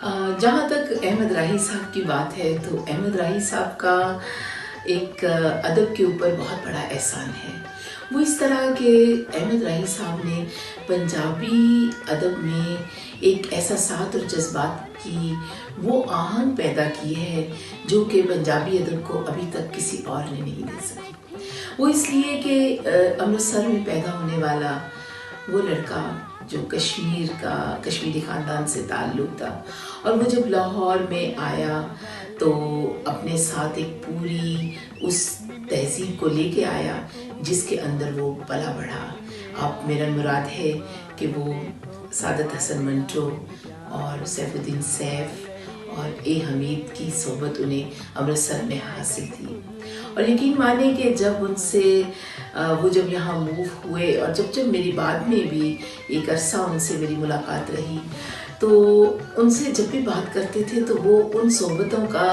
जहाँ तक अहमद राही साहब की बात है तो अहमद राही साहब का एक अदब के ऊपर बहुत बड़ा एहसान है। वो इस तरह के अहमद राही साहब ने पंजाबी अदब में एक ऐसा साथ और जज्बात की वो आहंग पैदा की है जो कि पंजाबी अदब को अभी तक किसी और ने नहीं दे सकी। वो इसलिए कि अमृतसर में पैदा होने वाला वो लड़का जो कश्मीरी ख़ानदान से ताल्लुक़ था, और वो जब लाहौर में आया तो अपने साथ एक पूरी उस तहज़ीब को लेके आया जिसके अंदर वो पला बढ़ा। आप मेरा मुराद है कि वो सादत हसन मंटो और सैफुद्दीन सैफ और ए हमीद की सोबत उन्हें अमृतसर में हासिल थी। और यकीन माने कि जब उनसे वो जब यहाँ मूव हुए और जब मेरी बाद में भी एक अरसा उनसे मेरी मुलाकात रही, तो उनसे जब भी बात करते थे तो वो उन सोबतों का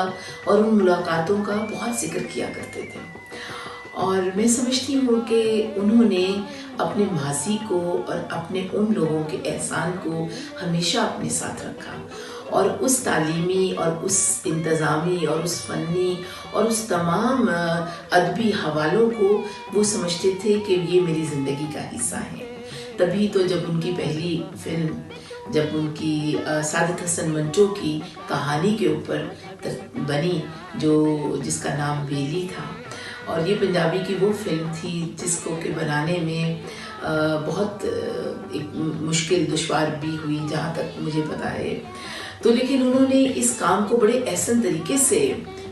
और उन मुलाकातों का बहुत जिक्र किया करते थे। और मैं समझती हूँ कि उन्होंने अपने माजी को और अपने उन लोगों के एहसान को हमेशा अपने साथ रखा, और उस तालीमी और उस इंतज़ामी और उस फ़नी और उस तमाम अदबी हवालों को वो समझते थे कि ये मेरी ज़िंदगी का हिस्सा है। तभी तो जब उनकी पहली फ़िल्म, जब उनकी सादत हसन मंटो की कहानी के ऊपर बनी जिसका नाम बेली था, और ये पंजाबी की वो फिल्म थी जिसको के बनाने में बहुत एक मुश्किल दुश्वार भी हुई जहाँ तक मुझे पता है। तो लेकिन उन्होंने इस काम को बड़े एहसन तरीके से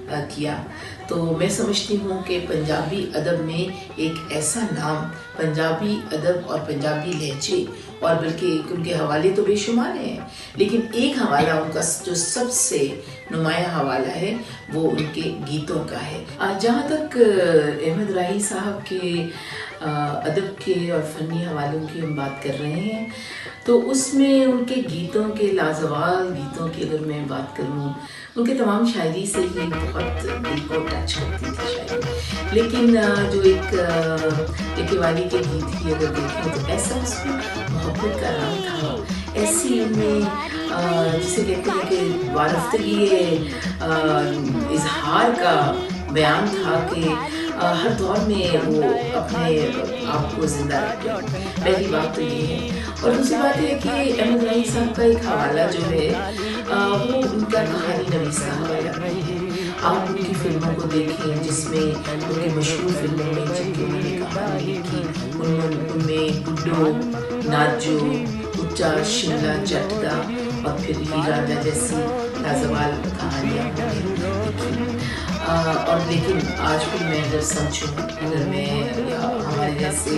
किया। तो मैं समझती हूँ कि पंजाबी अदब में एक ऐसा नाम, पंजाबी अदब और पंजाबी लहजे, और बल्कि उनके हवाले तो बेशुमार हैं, लेकिन एक हवाला उनका जो सबसे नुमाया हवाला है वो उनके गीतों का है। जहाँ तक अहमद राही साहब के अदब के और फ़नी हवालों की हम बात कर रहे हैं, तो उसमें उनके गीतों के लाजवाब गीतों की अगर मैं बात करूँ, उनके तमाम शायरी से ही बहुत दिल को टच करती थी शायरी। लेकिन जो एक वाली के गीत ही अगर देखें तो ऐसा उसमें मोहब्बत का रंग था, ऐसी उनमें जिसे कहते हैं कि वारफ्तगी इजहार का बयान था कि हर दौर में वो अपने आप को ज़िंदा रखते। पहली बात तो ये है, और दूसरी बात है कि अहमद राही साहब का एक हवाला जो है वो उनका कहानी नवीस का हवाला है। आप उनकी फिल्मों को देखें जिसमें उनकी मशहूर फिल्मों में जिनकी उन्होंने कहानी लिखी, उनमें गुड्डो, नाजो, उच्चा, शिमला, जटदा और फिर हीरा जैसी लाजवाब कहानियाँ लिखी। और लेकिन आज भी मैं अगर समझूँ, अगर मैं या हमारे जैसे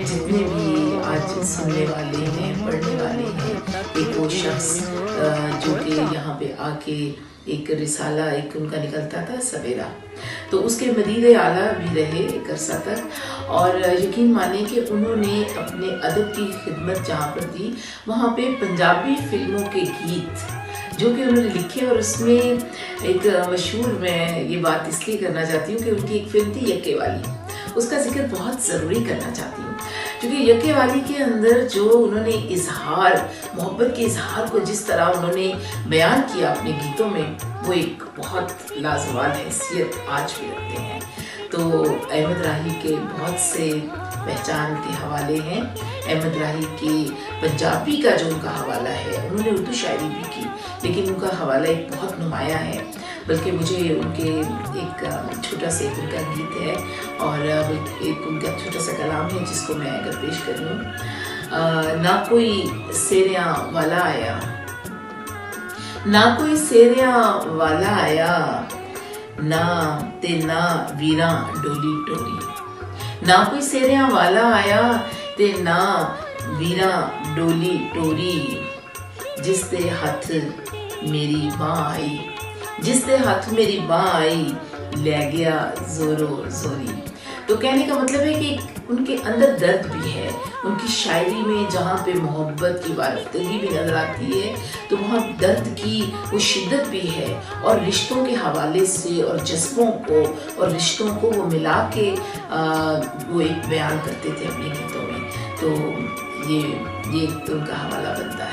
जितने भी आज सुनने वाले हैं, पढ़ने वाले हैं, एक वो शख्स जो कि यहाँ पे आके एक रिसाला एक उनका निकलता था सवेरा, तो उसके मदीद आला भी रहे एक अरसा तक। और यकीन माने कि उन्होंने अपने अदब की खिदमत जहाँ पर दी, वहाँ पे पंजाबी फिल्मों के गीत जो कि उन्होंने लिखे, और उसमें एक मशहूर, मैं ये बात इसलिए करना चाहती हूँ कि उनकी एक फिल्म थी यक्के वाली, उसका जिक्र बहुत ज़रूरी करना चाहती हूँ, क्योंकि यक्के वाली के अंदर जो उन्होंने इजहार, मोहब्बत के इजहार को जिस तरह उन्होंने बयान किया अपने गीतों में, वो एक बहुत लाजवाब हैसियत आज भी रखते हैं। तो अहमद राही के बहुत से पहचान के हवाले हैं। अहमद राही के पंजाबी का जो उनका हवाला है, उन्होंने उर्दू शायरी भी की, लेकिन उनका हवाला एक बहुत नुमाया है। बल्कि मुझे उनके एक छोटा सा उनका गीत है और एक उनका छोटा सा कलाम है जिसको मैं अगर पेश करूँ। ना कोई सेरिया वाला आया, ना कोई सेरिया वाला आया, ना ते ना वीरा डोली टोरी, ना कोई सेरिया वाला आया ते ना वीरा डोली टोरी, जिस दे हथ मेरी बाँ आई, जिस दे हथ मेरी बाँ आई, ले गया जोरो जोरी। तो कहने का मतलब है कि उनके अंदर दर्द भी है, उनकी शायरी में जहाँ पे मोहब्बत की वारफ्तगी भी नजर आती है, तो वहाँ दर्द की वो शिद्दत भी है, और रिश्तों के हवाले से और जज्बों को और रिश्तों को वो मिला के वो एक बयान करते थे अपने गीतों में। तो ये तो उनका हवाला बनता